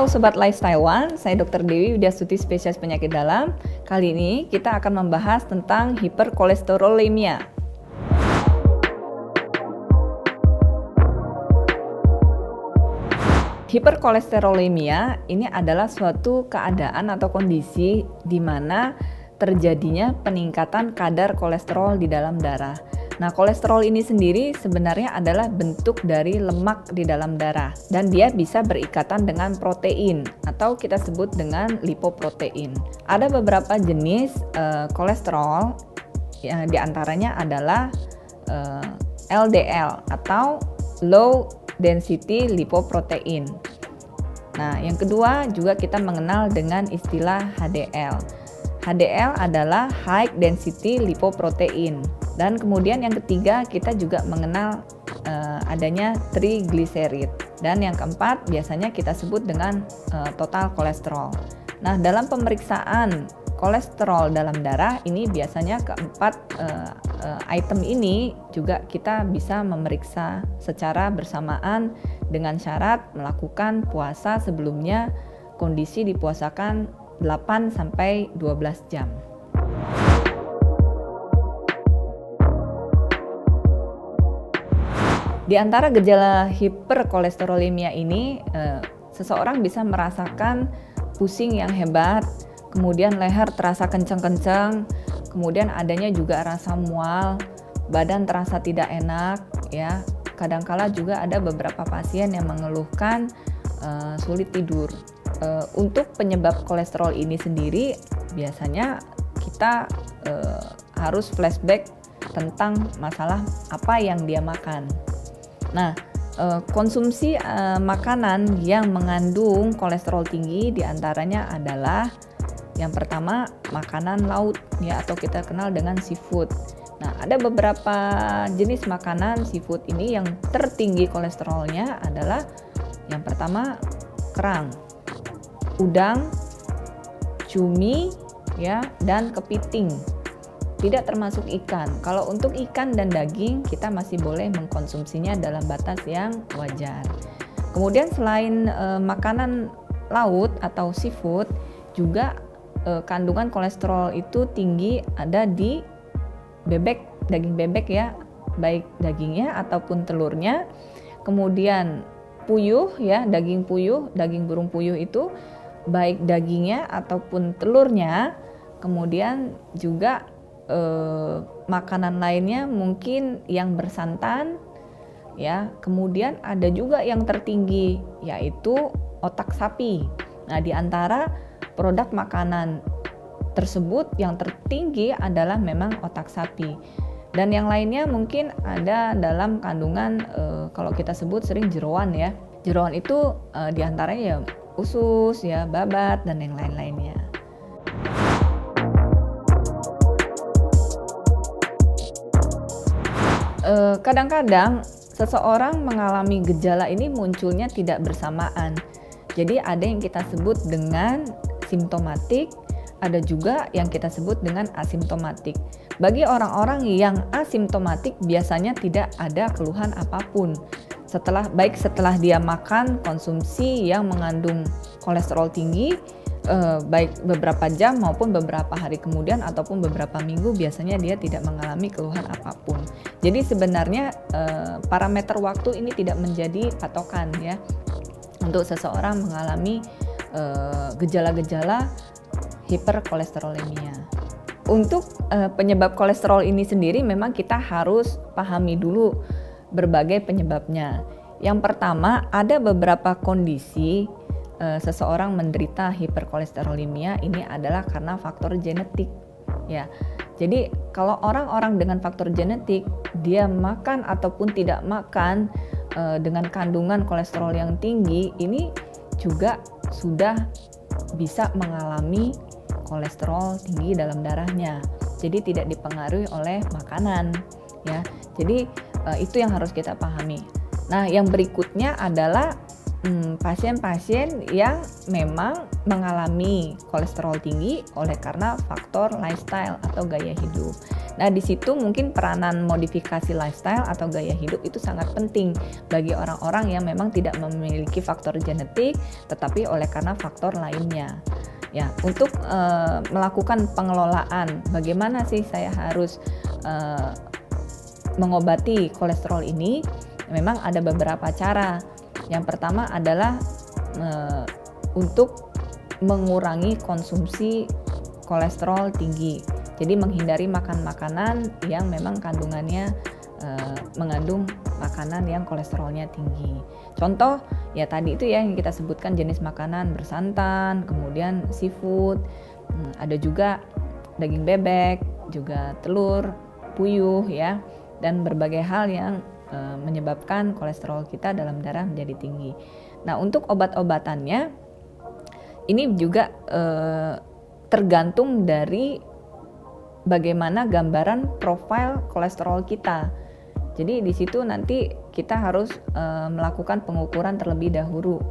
Halo Sobat Lifestyle One, saya Dr. Dewi Widyasuti, spesialis penyakit dalam. Kali ini kita akan membahas tentang hiperkolesterolemia. Hiperkolesterolemia ini adalah suatu keadaan atau kondisi di mana terjadinya peningkatan kadar kolesterol di dalam darah. Nah, kolesterol ini sendiri sebenarnya adalah bentuk dari lemak di dalam darah dan dia bisa berikatan dengan protein atau kita sebut dengan lipoprotein. Ada beberapa jenis kolesterol yang diantaranya adalah LDL atau low density lipoprotein. Nah, yang kedua juga kita mengenal dengan istilah HDL. HDL adalah high density lipoprotein. Dan kemudian yang ketiga kita juga mengenal adanya triglycerid. Dan yang keempat biasanya kita sebut dengan total kolesterol. Nah, dalam pemeriksaan kolesterol dalam darah ini biasanya keempat item ini juga kita bisa memeriksa secara bersamaan dengan syarat melakukan puasa sebelumnya kondisi dipuasakan 8-12 jam. Di antara gejala hiperkolesterolemia ini, seseorang bisa merasakan pusing yang hebat, kemudian leher terasa kencang-kencang, kemudian adanya juga rasa mual, badan terasa tidak enak, ya. Kadangkala juga ada beberapa pasien yang mengeluhkan sulit tidur. Untuk penyebab kolesterol ini sendiri, biasanya kita harus flashback tentang masalah apa yang dia makan. Nah, konsumsi makanan yang mengandung kolesterol tinggi diantaranya adalah yang pertama makanan laut, ya, atau kita kenal dengan seafood. Nah, ada beberapa jenis makanan seafood ini yang tertinggi kolesterolnya adalah yang pertama kerang, udang, cumi, ya, dan kepiting. Tidak termasuk ikan. Kalau untuk ikan dan daging kita masih boleh mengkonsumsinya dalam batas yang wajar. Kemudian selain makanan laut atau seafood, juga kandungan kolesterol itu tinggi ada di bebek, daging bebek, ya, baik dagingnya ataupun telurnya. Kemudian puyuh, ya, daging puyuh, daging burung puyuh itu baik dagingnya ataupun telurnya. Kemudian juga makanan lainnya mungkin yang bersantan, ya. Kemudian ada juga yang tertinggi yaitu otak sapi. Nah, di antara produk makanan tersebut yang tertinggi adalah memang otak sapi. Dan yang lainnya mungkin ada dalam kandungan kalau kita sebut sering jeroan, ya. Jeroan itu di antaranya ya usus, ya, babat, dan yang lain-lainnya. Kadang-kadang seseorang mengalami gejala ini munculnya tidak bersamaan. Jadi ada yang kita sebut dengan simptomatik, ada juga yang kita sebut dengan asimptomatik. Bagi orang-orang yang asimptomatik biasanya tidak ada keluhan apapun. Setelah dia makan konsumsi yang mengandung kolesterol tinggi, baik beberapa jam maupun beberapa hari kemudian ataupun beberapa minggu, biasanya dia tidak mengalami keluhan apapun. Jadi sebenarnya parameter waktu ini tidak menjadi patokan, ya, untuk seseorang mengalami gejala-gejala hiperkolesterolemia. Untuk penyebab kolesterol ini sendiri memang kita harus pahami dulu berbagai penyebabnya. Yang pertama, ada beberapa kondisi seseorang menderita hiperkolesterolemia ini adalah karena faktor genetik, ya. Jadi kalau orang-orang dengan faktor genetik, dia makan ataupun tidak makan dengan kandungan kolesterol yang tinggi, ini juga sudah bisa mengalami kolesterol tinggi dalam darahnya. Jadi tidak dipengaruhi oleh makanan, ya. Jadi itu yang harus kita pahami. Nah, yang berikutnya adalah pasien-pasien yang memang mengalami kolesterol tinggi oleh karena faktor lifestyle atau gaya hidup. Nah, di situ mungkin peranan modifikasi lifestyle atau gaya hidup itu sangat penting bagi orang-orang yang memang tidak memiliki faktor genetik, tetapi oleh karena faktor lainnya. Ya, untuk melakukan pengelolaan, bagaimana sih saya harus mengobati kolesterol ini? Memang ada beberapa cara. Yang pertama adalah untuk mengurangi konsumsi kolesterol tinggi. Jadi menghindari makan makanan yang memang kandungannya mengandung makanan yang kolesterolnya tinggi. Contoh ya tadi itu ya yang kita sebutkan, jenis makanan bersantan, kemudian seafood, ada juga daging bebek, juga telur, puyuh ya, dan berbagai hal yang menyebabkan kolesterol kita dalam darah menjadi tinggi. Nah, untuk obat-obatannya ini juga tergantung dari bagaimana gambaran profil kolesterol kita. Jadi di situ nanti kita harus melakukan pengukuran terlebih dahulu.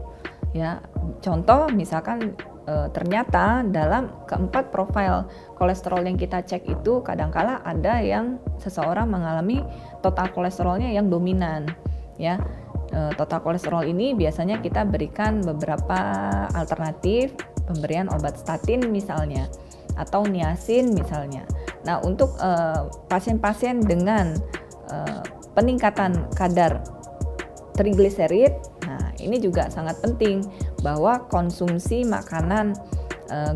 Ya, contoh misalkan ternyata dalam keempat profil kolesterol yang kita cek itu kadangkala ada yang seseorang mengalami total kolesterolnya yang dominan. Ya, total kolesterol ini biasanya kita berikan beberapa alternatif pemberian obat statin misalnya atau niacin misalnya. Nah, untuk pasien-pasien dengan peningkatan kadar trigliserid, nah ini juga sangat penting bahwa konsumsi makanan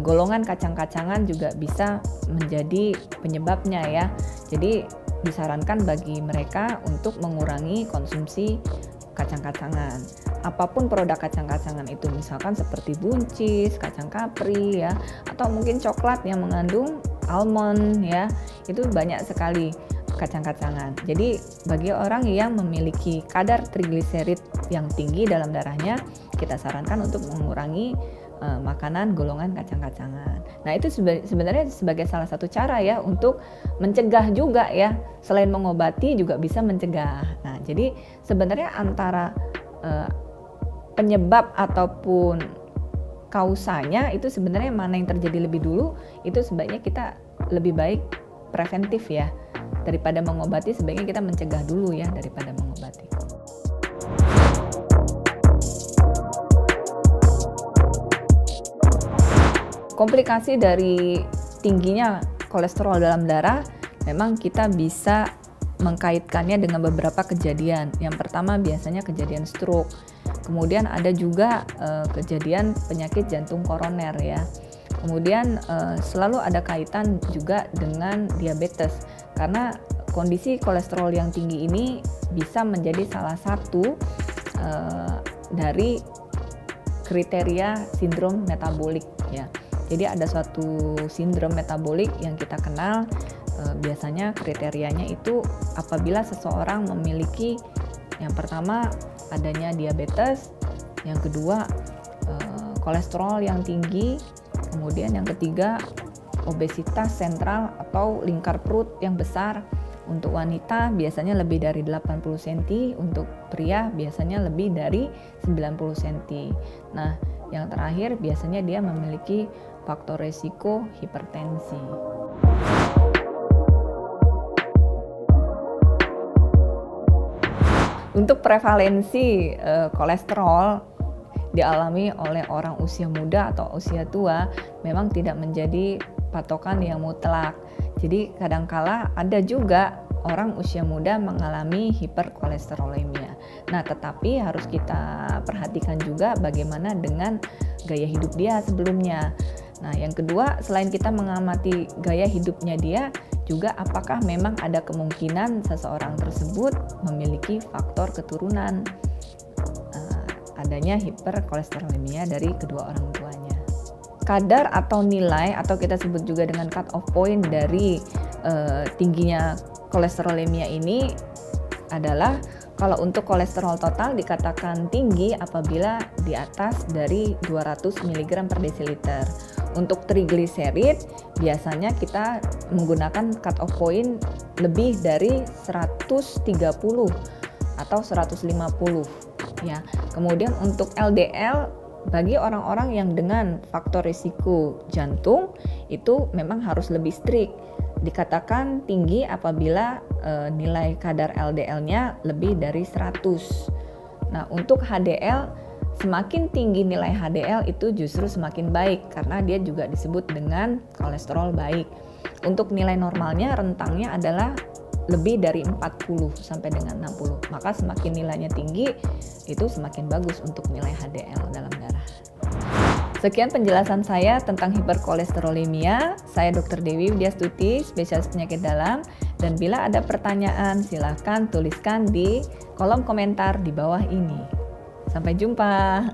golongan kacang-kacangan juga bisa menjadi penyebabnya ya. Jadi disarankan bagi mereka untuk mengurangi konsumsi kacang-kacangan. Apapun produk kacang-kacangan itu, misalkan seperti buncis, kacang kapri ya, atau mungkin coklat yang mengandung almond ya, itu banyak sekali kacang-kacangan. Jadi bagi orang yang memiliki kadar trigliserid yang tinggi dalam darahnya, kita sarankan untuk mengurangi makanan golongan kacang-kacangan. Nah, itu sebenarnya sebagai salah satu cara ya untuk mencegah juga ya. Selain mengobati juga bisa mencegah. Nah, jadi sebenarnya antara penyebab ataupun kausanya itu sebenarnya mana yang terjadi lebih dulu, itu sebaiknya kita lebih baik preventif ya. Daripada mengobati, sebaiknya kita mencegah dulu ya daripada mengobati. Komplikasi dari tingginya kolesterol dalam darah memang kita bisa mengkaitkannya dengan beberapa kejadian. Yang pertama biasanya kejadian stroke. Kemudian ada juga kejadian penyakit jantung koroner ya. Kemudian selalu ada kaitan juga dengan diabetes. Karena kondisi kolesterol yang tinggi ini bisa menjadi salah satu dari kriteria sindrom metabolik ya. Jadi ada suatu sindrom metabolik yang kita kenal, biasanya kriterianya itu apabila seseorang memiliki yang pertama adanya diabetes, yang kedua kolesterol yang tinggi, kemudian yang ketiga obesitas sentral atau lingkar perut yang besar. Untuk wanita biasanya lebih dari 80 cm, untuk pria biasanya lebih dari 90 cm. Nah, yang terakhir biasanya dia memiliki faktor resiko hipertensi. Untuk prevalensi kolesterol dialami oleh orang usia muda atau usia tua memang tidak menjadi patokan yang mutlak. Jadi kadangkala ada juga orang usia muda mengalami hiperkolesterolemia. Nah, tetapi harus kita perhatikan juga bagaimana dengan gaya hidup dia sebelumnya. Nah, yang kedua, selain kita mengamati gaya hidupnya dia, juga apakah memang ada kemungkinan seseorang tersebut memiliki faktor keturunan adanya hiperkolesterolemia dari kedua orang tuanya. Kadar atau nilai atau kita sebut juga dengan cut off point dari tingginya kolesterolemia ini adalah kalau untuk kolesterol total dikatakan tinggi apabila di atas dari 200 mg per desiliter. Untuk trigliserid biasanya kita menggunakan cut off point lebih dari 130 atau 150 ya. Kemudian untuk LDL bagi orang-orang yang dengan faktor risiko jantung itu memang harus lebih strict dikatakan tinggi apabila nilai kadar LDL-nya lebih dari 100. Nah, untuk HDL, semakin tinggi nilai HDL itu justru semakin baik karena dia juga disebut dengan kolesterol baik. Untuk nilai normalnya rentangnya adalah lebih dari 40 sampai dengan 60. Maka semakin nilainya tinggi itu semakin bagus untuk nilai HDL dalam darah. Sekian penjelasan saya tentang hiperkolesterolemia. Saya Dr. Dewi Widyastuti, spesialis penyakit dalam. Dan bila ada pertanyaan, silakan tuliskan di kolom komentar di bawah ini. Sampai jumpa.